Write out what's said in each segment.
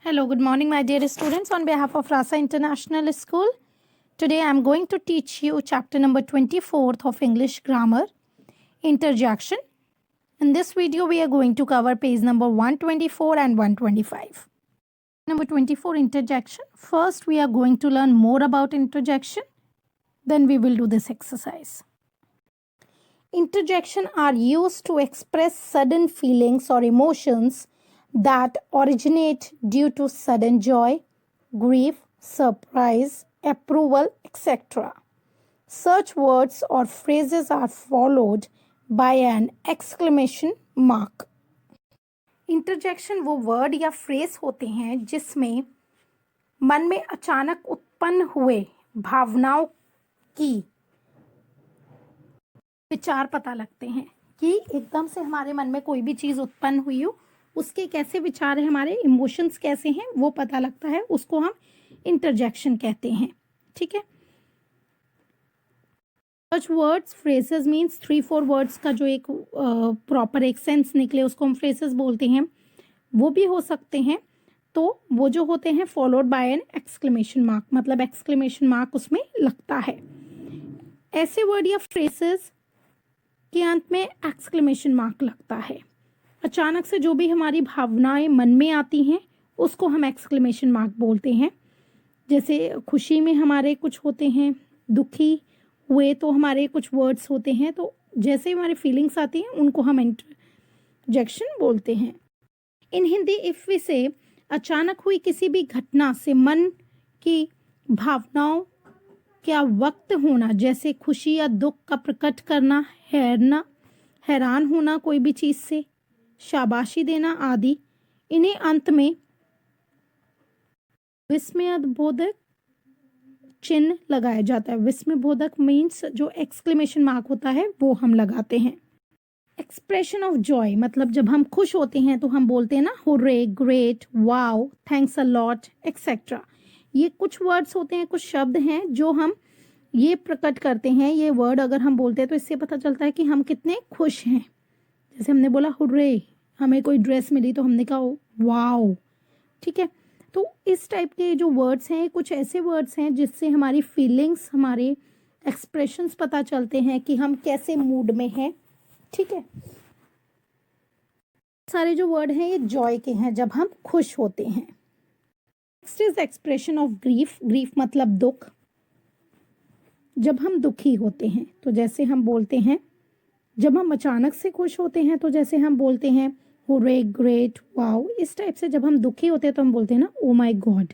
Hello, good morning, my dear students. On behalf of Rasa International School, today I am going to teach you chapter number 24 of English Grammar, Interjection. In this video, we are going to cover page number 124 and 125. Number 24, interjection. First, we are going to learn more about interjection. Then we will do this exercise. Interjection are used to express sudden feelings or emotions that originate due to sudden joy, grief, surprise, approval, etc. Such words or phrases are followed by an exclamation mark. Interjection वो word या phrase होते हैं जिसमें मन में अचानक उत्पन्न हुए भावनाओं की विचार पता लगते हैं कि एकदम से हमारे मन में कोई भी चीज़ उत्पन्न हुई हो, उसके कैसे विचार है, हमारे इमोशंस कैसे हैं वो पता लगता है, उसको हम इंटरजेक्शन कहते हैं. ठीक है. सच वर्ड्स फ्रेजेस मीन्स 3-4 वर्ड्स का जो एक प्रॉपर एक सेंस निकले उसको हम फ्रेजेस बोलते हैं. वो भी हो सकते हैं. तो वो जो होते हैं followed by an exclamation mark, मतलब एक्सक्लेमेशन मार्क उसमें लगता है. ऐसे वर्ड या फ्रेजेस के अंत में एक्सक्लेमेशन मार्क लगता है. अचानक से जो भी हमारी भावनाएं मन में आती हैं उसको हम एक्सक्लेमेशन मार्क बोलते हैं. जैसे खुशी में हमारे कुछ होते हैं, दुखी हुए तो हमारे कुछ वर्ड्स होते हैं, तो जैसे हमारी फीलिंग्स आती हैं उनको हम इंटरजेक्शन बोलते हैं. इन हिंदी इफ वी से अचानक हुई किसी भी घटना से मन की भावनाओं का वक्त होना, जैसे खुशी या दुख का प्रकट करना, हैरान होना कोई भी चीज़ से, शाबाशी देना आदि, इन्हें अंत में विस्मयबोधक चिन्ह लगाया जाता है. विस्मयबोधक मीन्स जो एक्सक्लेमेशन मार्क होता है वो हम लगाते हैं. एक्सप्रेशन ऑफ जॉय, मतलब जब हम खुश होते हैं तो हम बोलते हैं ना hurray, great, wow, thanks a lot, etcetera. ये कुछ वर्ड्स होते हैं, कुछ शब्द हैं जो हम ये प्रकट करते हैं. ये वर्ड अगर हम बोलते हैं तो इससे पता चलता है कि हम कितने खुश हैं. जैसे हमने बोला हुर्रे, हमें कोई ड्रेस मिली तो हमने कहा वाओ. ठीक है. तो इस टाइप के जो वर्ड्स हैं कुछ ऐसे वर्ड्स हैं जिससे हमारी फीलिंग्स, हमारे एक्सप्रेशंस पता चलते हैं कि हम कैसे मूड में हैं. ठीक है. सारे जो वर्ड हैं ये जॉय के हैं, जब हम खुश होते हैं. Next is expression of grief. Grief मतलब दुख. जब हम दुखी होते हैं तो जैसे हम बोलते हैं, जब हम अचानक से खुश होते हैं तो जैसे हम बोलते हैं हुर्रे, ग्रेट, वाओ. इस टाइप से जब हम दुखी होते हैं तो हम बोलते हैं ना ओ माय गॉड.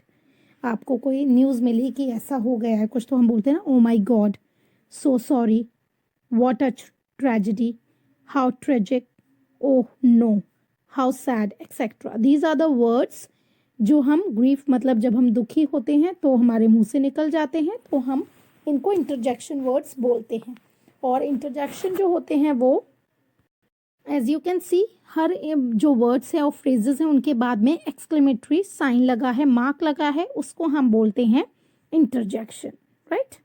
आपको कोई न्यूज़ मिली कि ऐसा हो गया है कुछ तो हम बोलते हैं ना oh my God, so sorry, what a tragedy, how tragic, oh no, how sad, etcetera. These are the words जो हम ग्रीफ मतलब जब हम दुखी होते हैं तो हमारे मुंह से निकल जाते हैं, तो हम इनको इंटरजेक्शन वर्ड्स बोलते हैं. और इंटरजेक्शन जो होते हैं वो एज यू कैन सी हर जो वर्ड्स है और फ्रेजेस हैं उनके बाद में एक्सक्लेमेटरी साइन लगा है, मार्क लगा है, उसको हम बोलते हैं interjection. Right.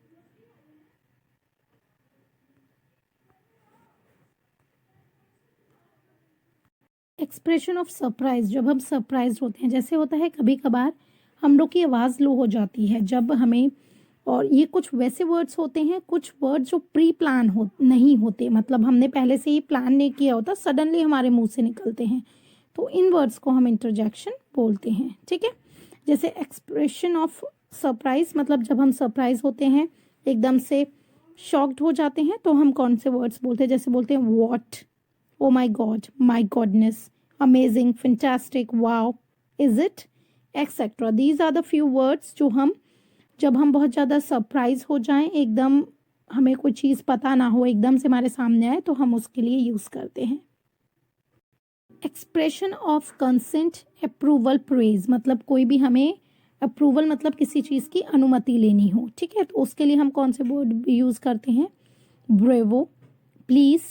Expression of surprise. जब हम सरप्राइज होते हैं, जैसे होता है कभी कभार हम लोग की आवाज़ लो हो जाती है जब हमें, और ये कुछ वैसे वर्ड्स होते हैं, कुछ वर्ड्स जो प्री प्लान नहीं होते, मतलब हमने पहले से ही प्लान नहीं किया होता, सडनली हमारे मुंह से निकलते हैं, तो इन वर्ड्स को हम इंटरजेक्शन बोलते हैं. ठीक है. जैसे एक्सप्रेशन ऑफ सरप्राइज, मतलब जब हम सरप्राइज होते हैं, एकदम से शॉक्ड हो जाते हैं, तो हम कौन से वर्ड्स बोलते हैं. जैसे बोलते हैं what, oh my God, my goodness, amazing, fantastic, wow, is it, etcetera. These are the few words जो हम जब हम बहुत ज़्यादा सरप्राइज हो जाएं, एकदम हमें कोई चीज़ पता ना हो, एकदम से हमारे सामने आए, तो हम उसके लिए यूज़ करते हैं. Expression of consent, approval, praise, मतलब कोई भी हमें अप्रूवल मतलब किसी चीज़ की अनुमति लेनी हो. ठीक है. तो उसके लिए हम कौन से वर्ड यूज़ करते हैं. Bravo, please,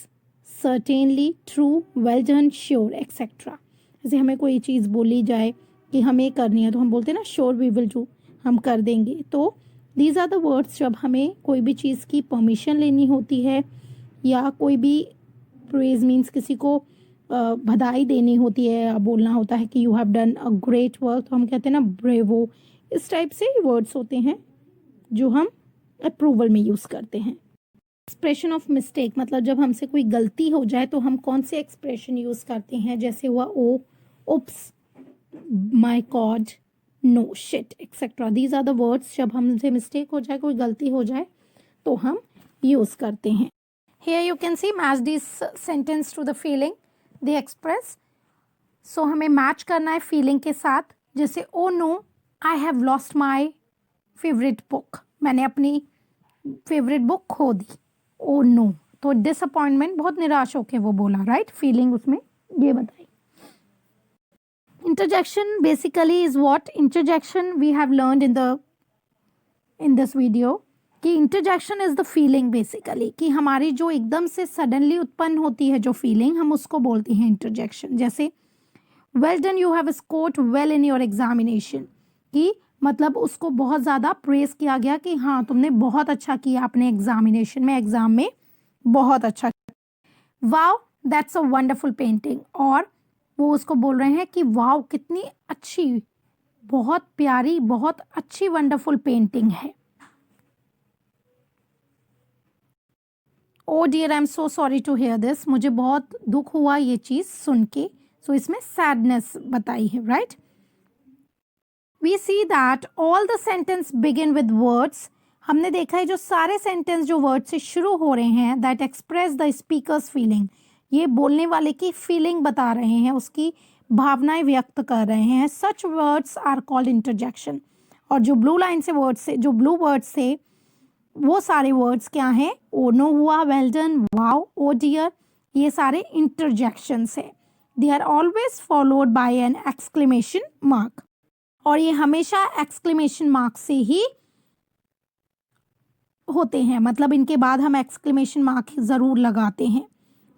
certainly, true, well done, sure, etcetera. जैसे हमें कोई चीज़ बोली जाए कि हमें करनी है तो हम बोलते हैं ना श्योर वी विल डू, हम कर देंगे. तो दीज आर द वर्ड्स जब हमें कोई भी चीज़ की परमिशन लेनी होती है, या कोई भी प्रेज मीन्स किसी को बधाई देनी होती है या बोलना होता है कि you have done a great work, तो हम कहते हैं ना ब्रेवो। इस टाइप से वर्ड्स होते हैं जो हम अप्रूवल में यूज़ करते हैं। एक्सप्रेशन ऑफ मिस्टेक, मतलब जब हमसे कोई गलती हो जाए तो हम कौन से एक्सप्रेशन यूज़ करते हैं, जैसे हुआ oh, oops, my god, no, shit, etcetera. These are the words जब हमसे मिस्टेक हो जाए, कोई गलती हो जाए तो हम यूज़ करते हैं। Here you can see match this sentence to the feeling they express. So हमें मैच करना है फीलिंग के साथ, जैसे oh no I have lost my favourite book, मैंने अपनी फेवरेट बुक खो दी। ओ नो, तो डिसअपॉइंटमेंट, बहुत निराश होके वो बोला, राइट, फीलिंग उसमें ये बताई। Interjection basically is what, interjection we have learned in this video कि interjection is the feeling basically, कि हमारी जो एकदम से सडनली उत्पन्न होती है जो फीलिंग, हम उसको बोलते हैं इंटरजेक्शन। जैसे well done, you have scored well in your examination, कि मतलब उसको बहुत ज़्यादा प्रेस किया गया कि हाँ तुमने बहुत अच्छा किया अपने एग्जामिनेशन में, एग्जाम में बहुत अच्छा किया। Wow that's a wonderful painting, और वो उसको बोल रहे हैं कि वाओ कितनी अच्छी, बहुत प्यारी, बहुत अच्छी वंडरफुल पेंटिंग है। Oh dear I am so sorry to hear this, मुझे बहुत दुख हुआ ये चीज़ सुन के। सो इसमें सैडनेस बताई है, right. We see that all the sentence begin with words, हमने देखा है जो सारे सेंटेंस जो वर्ड से शुरू हो रहे हैं, that express the speakers feeling, ये बोलने वाले की फीलिंग बता रहे हैं, उसकी भावनाएं व्यक्त कर रहे हैं। Such words are called interjection, और जो ब्लू लाइन से वर्ड से, जो ब्लू वर्ड से, वो सारे वर्ड्स क्या हैं, ओ नो हुआ, well done, wow, oh dear, ये सारे इंटरजेक्शंस है। They are always followed by an exclamation mark, और ये हमेशा एक्सक्लेमेशन मार्क से ही होते हैं, मतलब इनके बाद हम एक्सक्लेमेशन मार्क ज़रूर लगाते हैं।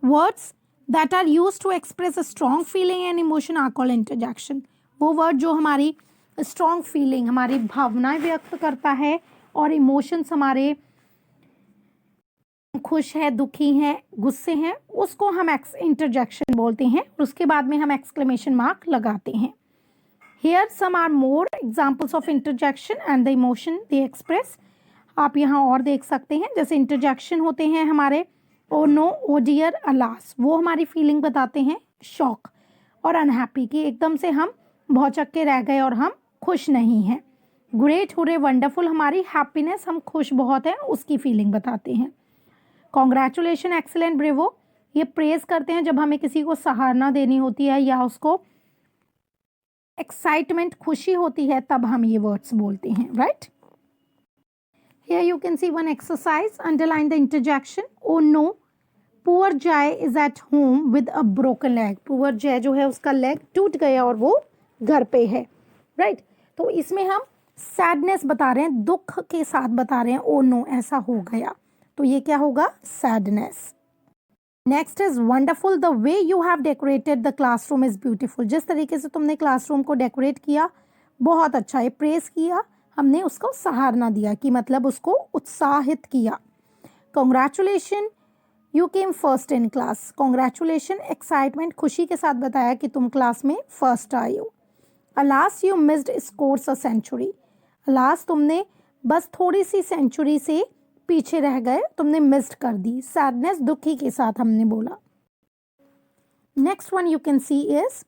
Words that are use to express a strong feeling and emotion are called interjection, वो वर्ड जो हमारी स्ट्रॉन्ग फीलिंग, हमारी भावनाएं व्यक्त करता है, और इमोशंस हमारे खुश है, दुखी हैं, गुस्से हैं, उसको हम इंटरजेक्शन बोलते हैं, और उसके बाद में हम एक्सक्लेमेशन मार्क लगाते हैं। Here some are more examples of interjection and the emotion they express, आप यहाँ और देख सकते हैं। जैसे इंटरजेक्शन होते हैं हमारे ओ नो, ओ डियर, अलास, वो हमारी फीलिंग बताते हैं, शॉक और अनहैप्पी, कि एकदम से हम भौचक के रह गए और हम खुश नहीं हैं। ग्रेट, हुरे, वंडरफुल, हमारी हैप्पीनेस, हम खुश बहुत हैं, उसकी फीलिंग बताते हैं। कॉन्ग्रेचुलेशन, एक्सीलेंट, ब्रेवो, ये प्रेज करते हैं जब हमें किसी को सराहना देनी होती है या उसको एक्साइटमेंट, खुशी होती है, तब हम ये वर्ड्स बोलते हैं, right. Here you can see one exercise, underline the interjection. Oh no, poor Jay is at home with a broken leg, poor Jay जो है उसका लेग टूट गया और वो घर पे है, राइट। तो इसमें हम सैडनेस बता रहे हैं, दुख के साथ बता रहे हैं, ओ नो ऐसा हो गया, तो ये क्या होगा, sadness. Next is wonderful, the way you have decorated the classroom is beautiful, जिस तरीके से तुमने क्लासरूम को डेकोरेट किया बहुत अच्छा है, प्रेस किया, हमने उसको सराहना दिया, कि मतलब उसको उत्साहित किया। Congratulation, you came first in class, congratulation, excitement, खुशी के साथ बताया कि तुम क्लास में फर्स्ट आए हो। Alas, you missed scores a century, alas तुमने बस थोड़ी सी सेंचुरी से पीछे रह गए, तुमने मिस्ड कर दी। सैडनेस, दुखी के साथ हमने बोला। Next one you can see is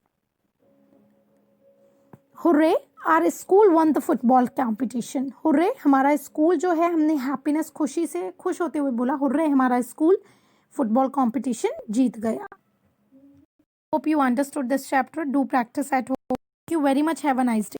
hurray, our school won the football competition, hurray, हमारा स्कूल जो है, हमने हैप्पीनेस, खुशी से, खुश होते हुए बोला, हुर्रे, हमारा स्कूल फुटबॉल कॉम्पिटिशन जीत गया। Hope you understood this chapter, do practice at home, thank you very much, have a nice day.